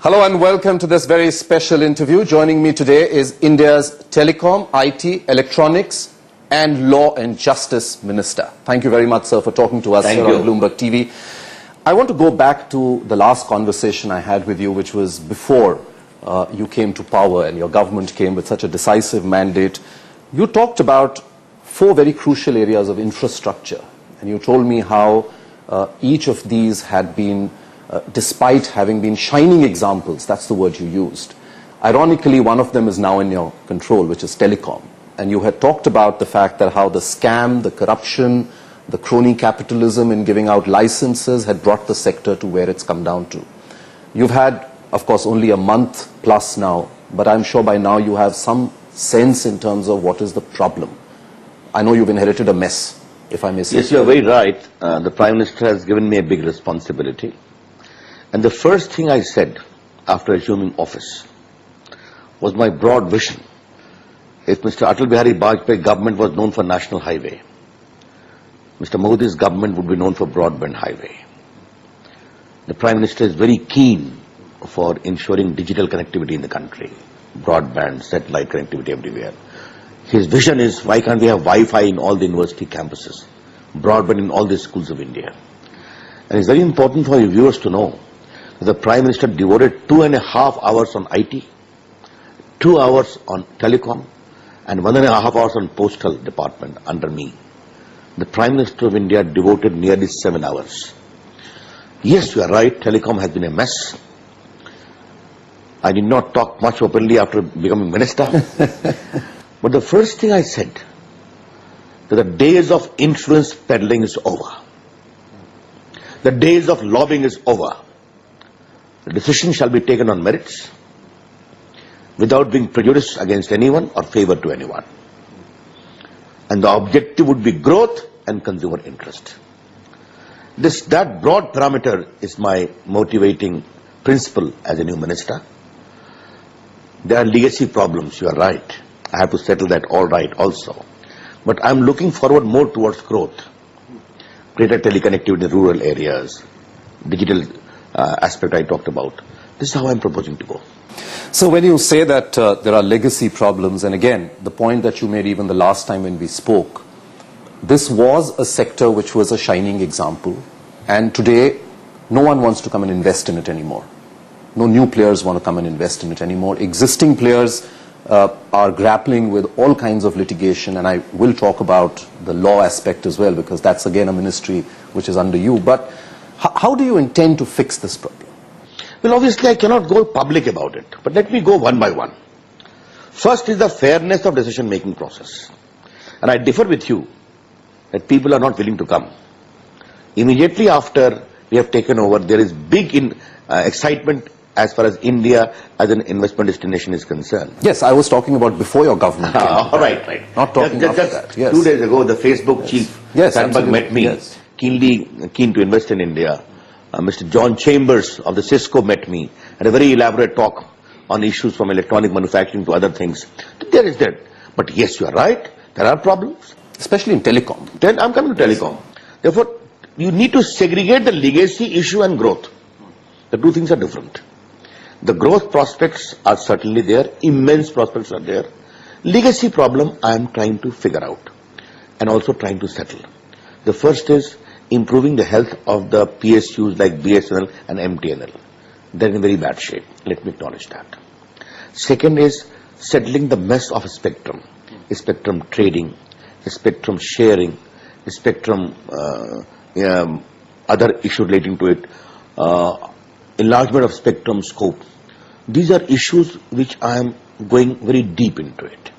Hello and welcome to this very special interview. Joining me today is India's Telecom, IT, Electronics and Law and Justice Minister. Thank you very much, sir, for talking to us here on Bloomberg TV. I want to go back to the last conversation I had with you, which was before you came to power and your government came with such a decisive mandate. You talked about four very crucial areas of infrastructure, and you told me how each of these had been despite having been shining examples, that's the word you used. Ironically, one of them is now in your control, which is telecom. And you had talked about the fact that how the scam, the corruption, the crony capitalism in giving out licenses had brought the sector to where it's come down to. You've had, of course, only a month plus now, but I'm sure by now you have some sense in terms of what is the problem. I know you've inherited a mess, if I may say. Yes, you are very right. The Prime Minister has given me a big responsibility. And the first thing I said after assuming office was my broad vision. If Mr. Atal Bihari Vajpayee government was known for national highway, Mr. Modi's government would be known for broadband highway. The Prime Minister is very keen for ensuring digital connectivity in the country, broadband, satellite connectivity everywhere. His vision is, why can't we have Wi-Fi in all the university campuses, broadband in all the schools of India? And it's very important for your viewers to know that the Prime Minister devoted 2.5 hours on IT, 2 hours on telecom, and 1.5 hours on postal department under me. The Prime Minister of India devoted nearly 7 hours. Yes, you are right, telecom has been a mess. I did not talk much openly after becoming minister. But the first thing I said, that the days of influence peddling is over. The days of lobbying is over. The decision shall be taken on merits, without being prejudiced against anyone or favor to anyone. And the objective would be growth and consumer interest. That broad parameter is my motivating principle as a new minister. There are legacy problems, you are right. I have to settle that all right also. But I'm looking forward more towards growth. Greater teleconnectivity in rural areas, digital aspect I talked about. This is how I'm proposing to go. So when you say that there are legacy problems, and again, the point that you made even the last time when we spoke, this was a sector which was a shining example, and today no one wants to come and invest in it anymore. No new players want to come and invest in it anymore. Existing players are grappling with all kinds of litigation, and I will talk about the law aspect as well, because that's again a ministry which is under you. But how do you intend to fix this problem? Well, obviously I cannot go public about it, but let me go one by one. First is the fairness of decision-making process. And I differ with you that people are not willing to come. Immediately after we have taken over, there is big excitement as far as India as an investment destination is concerned. Yes, I was talking about before your government came. All right. Not talking after that. Yes. 2 days ago, the Facebook chief, Shankar, met me, keen to invest in India. Mr. John Chambers of the Cisco met me, had a very elaborate talk on issues from electronic manufacturing to other things. There is that. But yes, you are right, there are problems. Especially in telecom. I'm coming to telecom. Therefore, you need to segregate the legacy issue and growth. The two things are different. The growth prospects are certainly there, immense prospects are there. Legacy problem I am trying to figure out and also trying to settle. The first is improving the health of the PSUs like BSNL and MTNL. They're in very bad shape. Let me acknowledge that. Second is settling the mess of spectrum trading, spectrum sharing, spectrum other issues relating to it, enlargement of spectrum scope. These are issues which I am going very deep into it.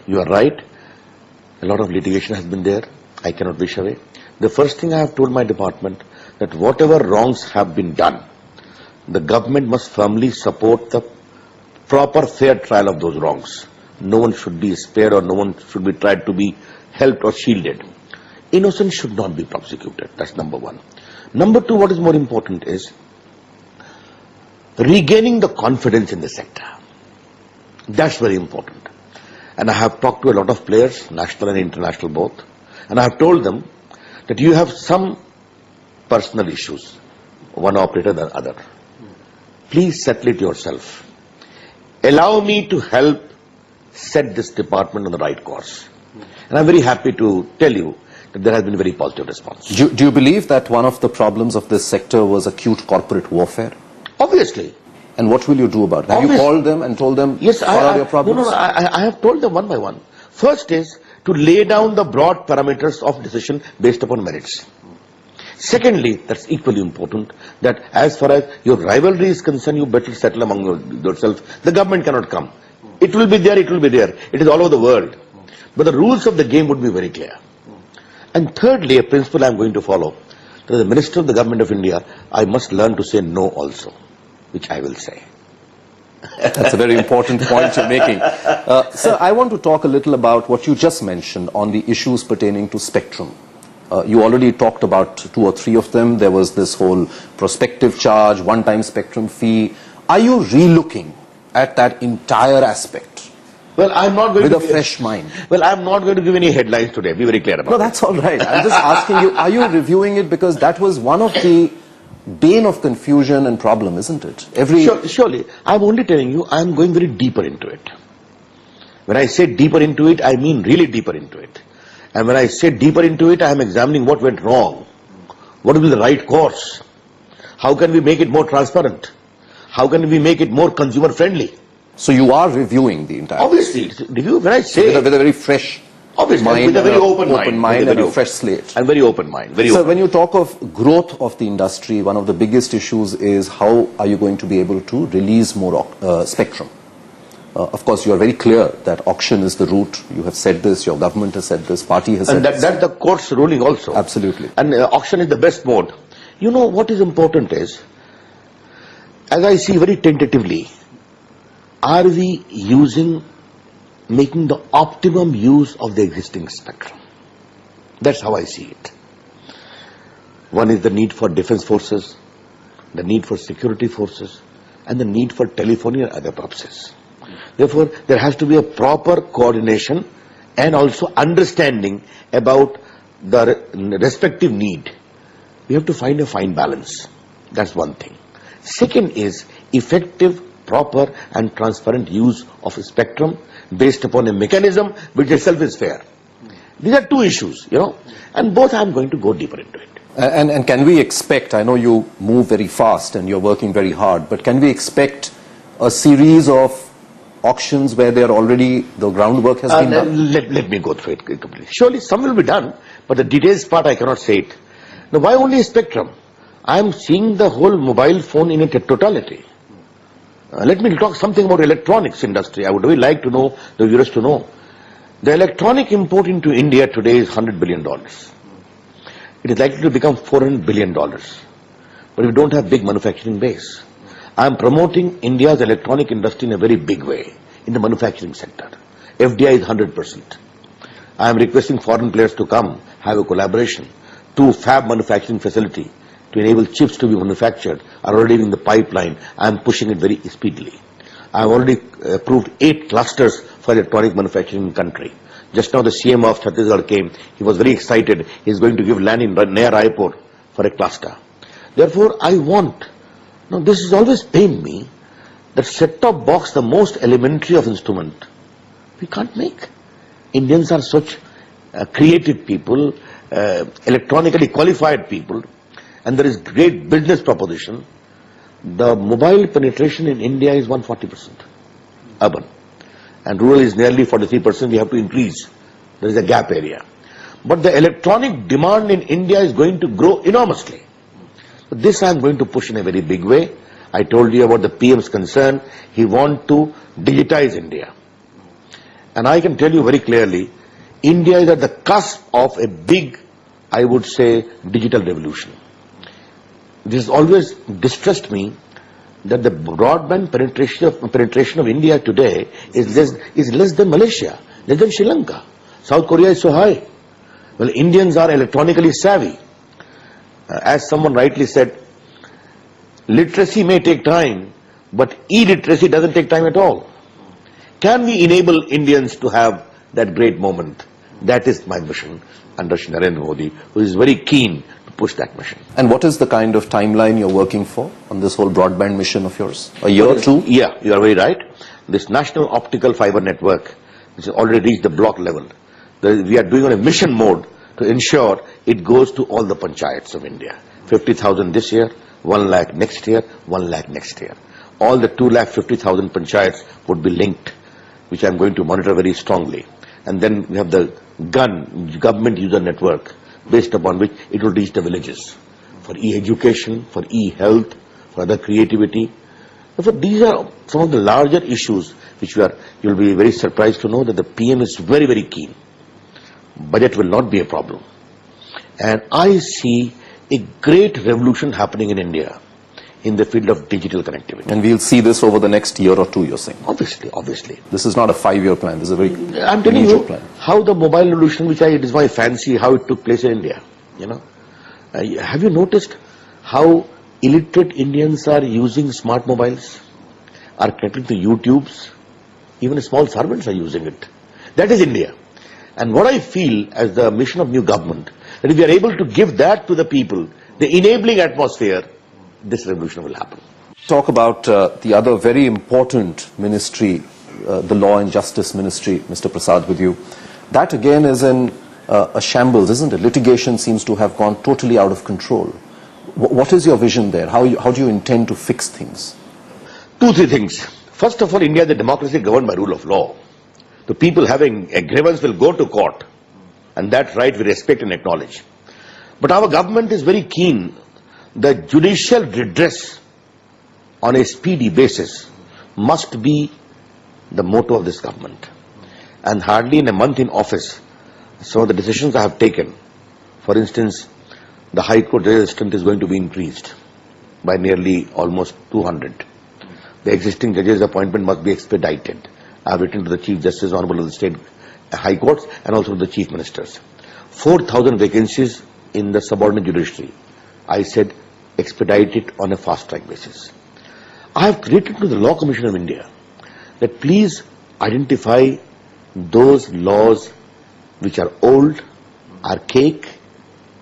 You are right. A lot of litigation has been there. I cannot wish away. The first thing I have told my department that whatever wrongs have been done, the government must firmly support the proper fair trial of those wrongs. No one should be spared or no one should be tried to be helped or shielded. Innocent should not be prosecuted. That's number one. Number two, what is more important is regaining the confidence in the sector. That's very important. And I have talked to a lot of players, national and international both, and I have told them that you have some personal issues, one operator than other. please settle it yourself. Allow me to help set this department on the right course. And I'm very happy to tell you that there has been a very positive response. Do you believe that one of the problems of this sector was acute corporate warfare? Obviously. And what will you do about it? Have you called them and told them yes, what are your problems? No, I have told them one by one. First is to lay down the broad parameters of decision based upon merits. Secondly, that's equally important, that as far as your rivalry is concerned, you better settle among yourselves. The government cannot come. It will be there, it will be there. It is all over the world. But the rules of the game would be very clear. And thirdly, a principle I am going to follow. As the Minister of the Government of India, I must learn to say no also, which I will say. That's a very important point you're making. Sir, I want to talk a little about what you just mentioned on the issues pertaining to spectrum. You already talked about 2 or 3 of them. There was this whole prospective charge, one-time spectrum fee. Are you relooking at that entire aspect? Well, I'm not going with to a fresh mind. Well, I'm not going to give any headlines today. Be very clear about it. No, that's all right. I'm just asking you, are you reviewing it? Because that was one of the bane of confusion and problem, isn't it? Surely. I'm only telling you, I'm going very deeper into it. When I say deeper into it, I mean really deeper into it. And when I say deeper into it, I am examining what went wrong. What will be the right course? How can we make it more transparent? How can we make it more consumer friendly? So you are reviewing the entire... Obviously, when I say... With a very fresh mind, with a very open mind and a fresh slate. And very open mind. So when you talk of growth of the industry, one of the biggest issues is how are you going to be able to release more spectrum? Of course, you are very clear that auction is the route. You have said this, your government has said this, party has said this. And that's the court's ruling also. Absolutely. And auction is the best mode. You know what is important is, as I see very tentatively, are we making the optimum use of the existing spectrum? That's how I see it. One is the need for defense forces, the need for security forces, and the need for telephony and other purposes. Therefore, there has to be a proper coordination and also understanding about the respective need. We have to find a fine balance. That's one thing. Second is effective, proper and transparent use of a spectrum based upon a mechanism which itself is fair. These are 2 issues, and both I am going to go deeper into it. And can we expect, I know you move very fast and you're working very hard, but can we expect a series of auctions where the groundwork has been done? Let me go through it completely. Surely some will be done, but the details part I cannot say it. Now, why only spectrum? I am seeing the whole mobile phone in its totality. Let me talk something about electronics industry. I would really like to know, the viewers to know. The electronic import into India today is $100 billion. It is likely to become $400 billion. But we don't have big manufacturing base. I am promoting India's electronic industry in a very big way in the manufacturing sector. FDI is 100%. I am requesting foreign players to come, have a collaboration. 2 fab manufacturing facility to enable chips to be manufactured are already in the pipeline. I am pushing it very speedily. I have already approved 8 clusters for electronic manufacturing in the country. Just now the CM of Chhattisgarh came. He was very excited. He is going to give land in near Raipur for a cluster. Therefore, I want... Now, this has always pained me that set-top box, the most elementary of instrument, we can't make. Indians are such creative people, electronically qualified people, and there is great business proposition. The mobile penetration in India is 140%, urban, and rural is nearly 43%. We have to increase. There is a gap area. But the electronic demand in India is going to grow enormously. This I am going to push in a very big way. I told you about the PM's concern. He wants to digitize India. And I can tell you very clearly, India is at the cusp of a big, I would say, digital revolution. This has always distressed me that the broadband penetration of India today is less than Malaysia, less than Sri Lanka. South Korea is so high. Well, Indians are electronically savvy. As someone rightly said, literacy may take time, but illiteracy doesn't take time at all. Can we enable Indians to have that great moment? That is my mission under Narendra Modi, who is very keen to push that mission. And what is the kind of timeline you're working for on this whole broadband mission of yours? A year or two? Yeah, you are very right. This national optical fiber network, which has already reached the block level, we are doing on a mission mode to ensure it goes to all the panchayats of India. 50,000 this year, 1 lakh next year, 1 lakh next year. All the 2,50,000 panchayats would be linked, which I'm going to monitor very strongly. And then we have the government user network, based upon which it will reach the villages for e-education, for e-health, for other creativity. Therefore, these are some of the larger issues which you'll be very surprised to know that the PM is very, very keen. Budget will not be a problem. And I see a great revolution happening in India in the field of digital connectivity. And we'll see this over the next year or two, you're saying? Obviously. This is not a 5-year plan. This is a very I'm telling you plan. How the mobile revolution, which it is my fancy, how it took place in India. Have you noticed how illiterate Indians are using smart mobiles, are connecting to YouTubes? Even small servants are using it. That is India. And what I feel as the mission of new government, that if we are able to give that to the people, the enabling atmosphere, this revolution will happen. Talk about the other very important ministry, the Law and Justice Ministry, Mr. Prasad, with you. That again is in a shambles, isn't it? Litigation seems to have gone totally out of control. What is your vision there? How do you intend to fix things? 2-3 things. First of all, India is a democracy governed by rule of law. The people having a grievance will go to court, and that right we respect and acknowledge. But our government is very keen that judicial redress on a speedy basis must be the motto of this government. And hardly in a month in office, some of the decisions I have taken, for instance, the High Court judge's strength is going to be increased by nearly almost 200. The existing judge's appointment must be expedited. I have written to the Chief Justice, Honorable of the State High Courts, and also to the Chief Ministers. 4,000 vacancies in the subordinate judiciary. I said, expedite it on a fast-track basis. I have written to the Law Commission of India that please identify those laws which are old, archaic,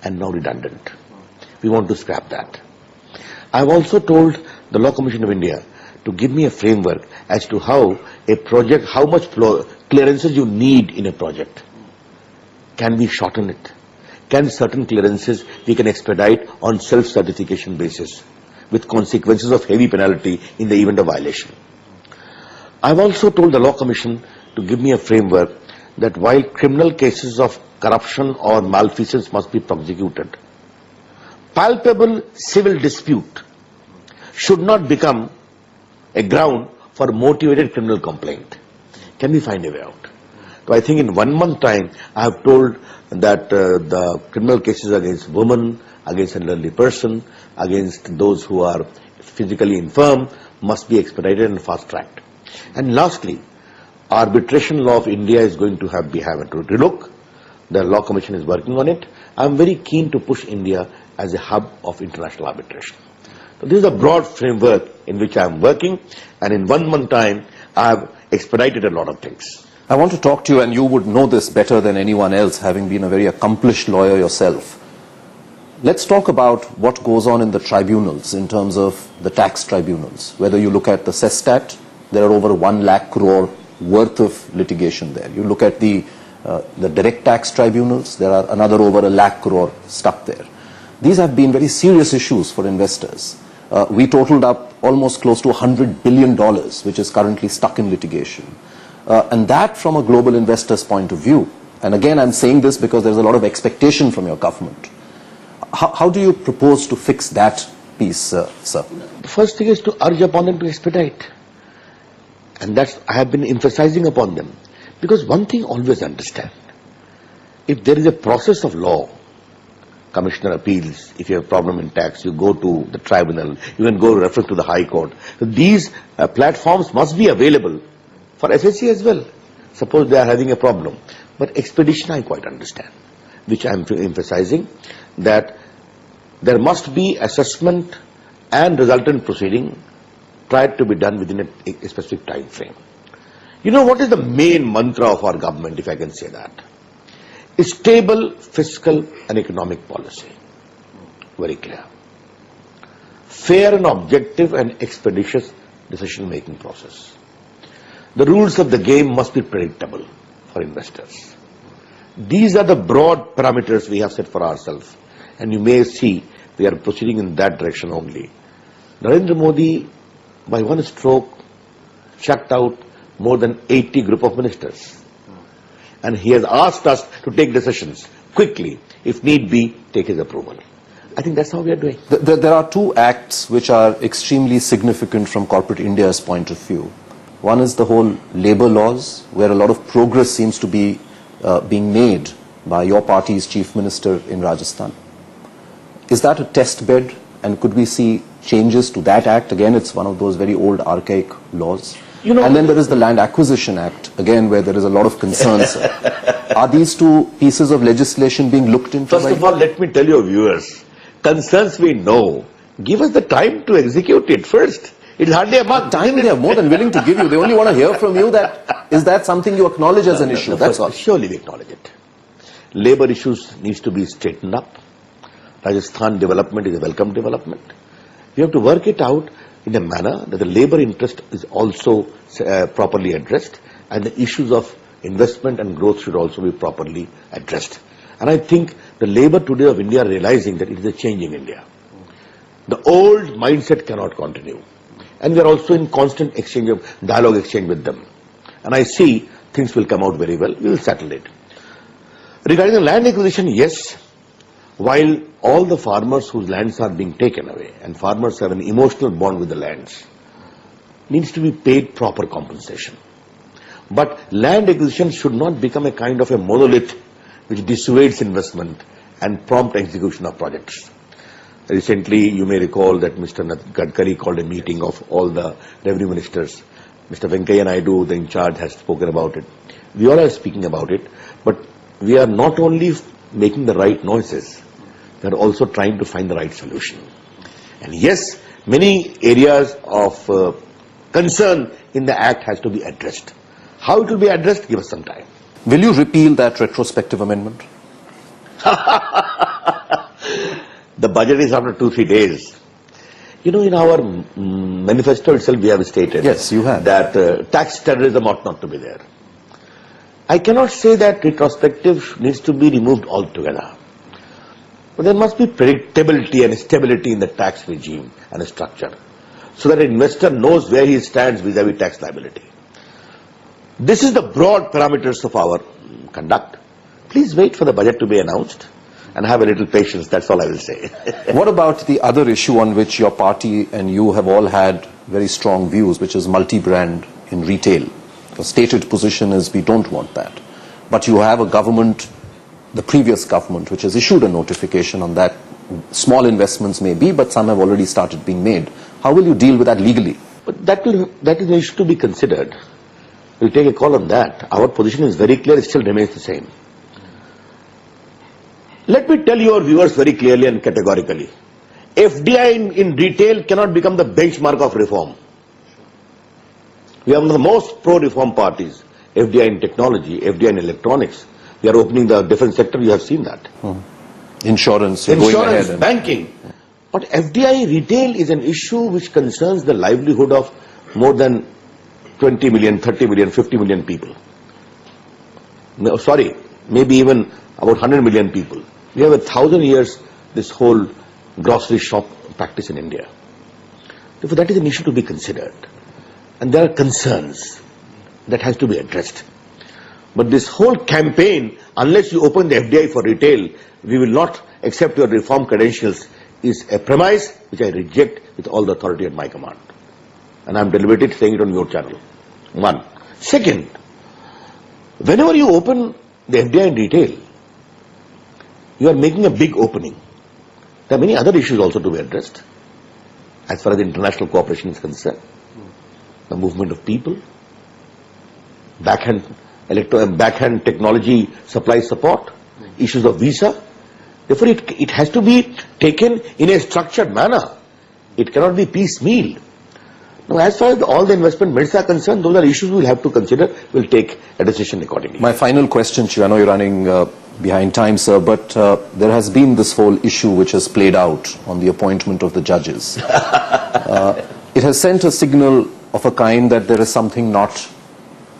and now redundant. We want to scrap that. I have also told the Law Commission of India to give me a framework as to how a project, how much clearances you need in a project. Can we shorten it? Can certain clearances we can expedite on self-certification basis with consequences of heavy penalty in the event of violation? I have also told the Law Commission to give me a framework that while criminal cases of corruption or malfeasance must be prosecuted, palpable civil dispute should not become a ground for motivated criminal complaint. Can we find a way out? So I think in 1 month time, I have told that the criminal cases against women, against an elderly person, against those who are physically infirm must be expedited and fast-tracked. And lastly, arbitration law of India is going to have to relook. The Law Commission is working on it. I am very keen to push India as a hub of international arbitration. So this is a broad framework in which I am working, and in 1 month time, I have expedited a lot of things. I want to talk to you, and you would know this better than anyone else, having been a very accomplished lawyer yourself. Let's talk about what goes on in the tribunals in terms of the tax tribunals. Whether you look at the Sestat, there are over 1 lakh crore worth of litigation there. You look at the direct tax tribunals, there are another over 1 lakh crore stuck there. These have been very serious issues for investors. We totaled up almost close to $100 billion, which is currently stuck in litigation. And that from a global investor's point of view, and again I'm saying this because there's a lot of expectation from your government. How do you propose to fix that piece, sir? The first thing is to urge upon them to expedite. And that's, I have been emphasizing upon them. Because one thing always understand, if there is a process of law, Commissioner appeals, if you have a problem in tax, you go to the tribunal, you can go refer to the High Court. So these platforms must be available for FSC as well. Suppose they are having a problem. But expedition I quite understand, which I am emphasizing, that there must be assessment and resultant proceeding tried to be done within a specific time frame. You know what is the main mantra of our government, if I can say that? A stable fiscal and economic policy. very clear. Fair and objective and expeditious decision-making process. The rules of the game must be predictable for investors. These are the broad parameters we have set for ourselves, and you may see we are proceeding in that direction only. Narendra Modi, by one stroke, chucked out more than 80 group of ministers. And he has asked us to take decisions quickly, if need be, take his approval. I think that's how we are doing. There are two acts which are extremely significant from corporate India's point of view. One is the whole labor laws, where a lot of progress seems to be being made by your party's chief minister in Rajasthan. Is that a test bed, and could we see changes to that act? Again, it's one of those very old archaic laws. And then there is the Land Acquisition Act, again, where there is a lot of concerns. Are these two pieces of legislation being looked into? First of all, let me tell your viewers, concerns we know. Give us the time to execute it first. It's hardly a month. Time they are more than willing to give you. They only want to hear from you that, is that something you acknowledge as an issue? That's all. Surely we acknowledge it. Labor issues needs to be straightened up. Rajasthan development is a welcome development. We have to work it out in a manner that the labor interest is also properly addressed, and the issues of investment and growth should also be properly addressed. And I think the labor today of India are realizing that it is a changing India. The old mindset cannot continue. And we are also in constant exchange of dialogue exchange with them. And I see things will come out very well. We will settle it. Regarding the land acquisition, yes, while all the farmers whose lands are being taken away, and farmers have an emotional bond with the lands, needs to be paid proper compensation. But land acquisition should not become a kind of a monolith which dissuades investment and prompt execution of projects. Recently, you may recall that Mr. Gadkari called a meeting of all the revenue ministers. Mr. Venkaiah Naidu, the in charge, has spoken about it. We all are speaking about it, but we are not only making the right noises, we are also trying to find the right solution. And yes, many areas of concern in the Act has to be addressed. How it will be addressed, give us some time. Will you repeal that retrospective amendment? The budget is after 2-3 days. You know, in our manifesto itself we have stated, yes, you have, that tax terrorism ought not to be there. I cannot say that retrospective needs to be removed altogether. But there must be predictability and stability in the tax regime and the structure, so that an investor knows where he stands vis-à-vis tax liability. This is the broad parameters of our conduct. Please wait for the budget to be announced and have a little patience, that's all I will say. What about the other issue on which your party and you have all had very strong views, which is multi-brand in retail? The stated position is we don't want that. But you have a government, the previous government, which has issued a notification on that. Small investments may be, but some have already started being made. How will you deal with that legally? But that is an issue to be considered. We'll take a call on that. Our position is very clear, it still remains the same. Let me tell your viewers very clearly and categorically. FDI in retail cannot become the benchmark of reform. We are one of the most pro-reform parties. FDI in technology, FDI in electronics. We are opening the defense sector, you have seen that. Insurance, banking. But FDI retail is an issue which concerns the livelihood of more than 20 million, 30 million, 50 million people. No, sorry, maybe even about 100 million people. We have 1,000 years this whole grocery shop practice in India. Therefore, that is an issue to be considered. And there are concerns that has to be addressed. But this whole campaign, unless you open the FDI for retail, we will not accept your reform credentials, is a premise which I reject with all the authority at my command. And I am deliberately saying it on your channel. One. Second, whenever you open the FDI in retail, you are making a big opening. There are many other issues also to be addressed as far as international cooperation is concerned. The movement of people, backhand technology supply support, issues of visa. Therefore, it has to be taken in a structured manner. It cannot be piecemeal. Now, as far as all the investment bids are concerned, those are issues we'll have to consider. We'll take a decision accordingly. My final question to you, I know you're running behind time, sir, but there has been this whole issue which has played out on the appointment of the judges. It has sent a signal of a kind that there is something not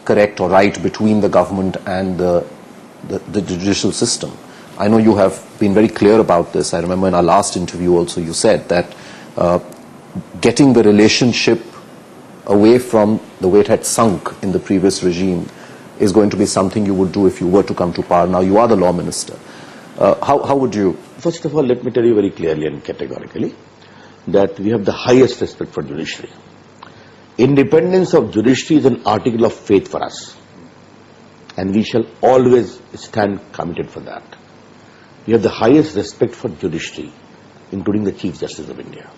correct or right between the government and the judicial system. I know you have been very clear about this. I remember in our last interview also you said that getting the relationship away from the way it had sunk in the previous regime is going to be something you would do if you were to come to power. Now you are the law minister. How would you? First of all, let me tell you very clearly and categorically that we have the highest respect for judiciary. Independence of judiciary is an article of faith for us, and we shall always stand committed for that. We have the highest respect for judiciary, including the Chief Justice of India.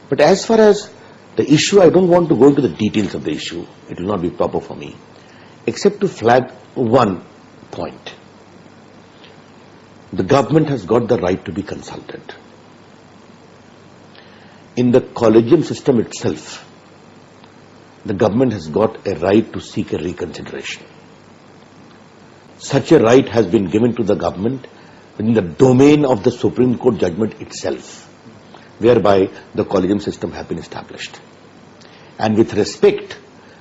But as far as the issue, I don't want to go into the details of the issue. It will not be proper for me, except to flag one point. The government has got the right to be consulted. In the collegium system itself, the government has got a right to seek a reconsideration. Such a right has been given to the government within the domain of the Supreme Court judgment itself, whereby the collegium system has been established. And with respect,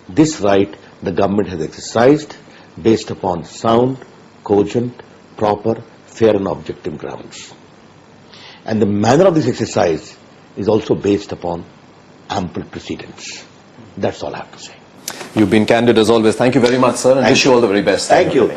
this right the government has exercised based upon sound, cogent, proper, fair and objective grounds. And the manner of this exercise is also based upon ample precedents. That's all I have to say. You've been candid as always. Thank you very much, sir, and wish you all the very best. Thank you.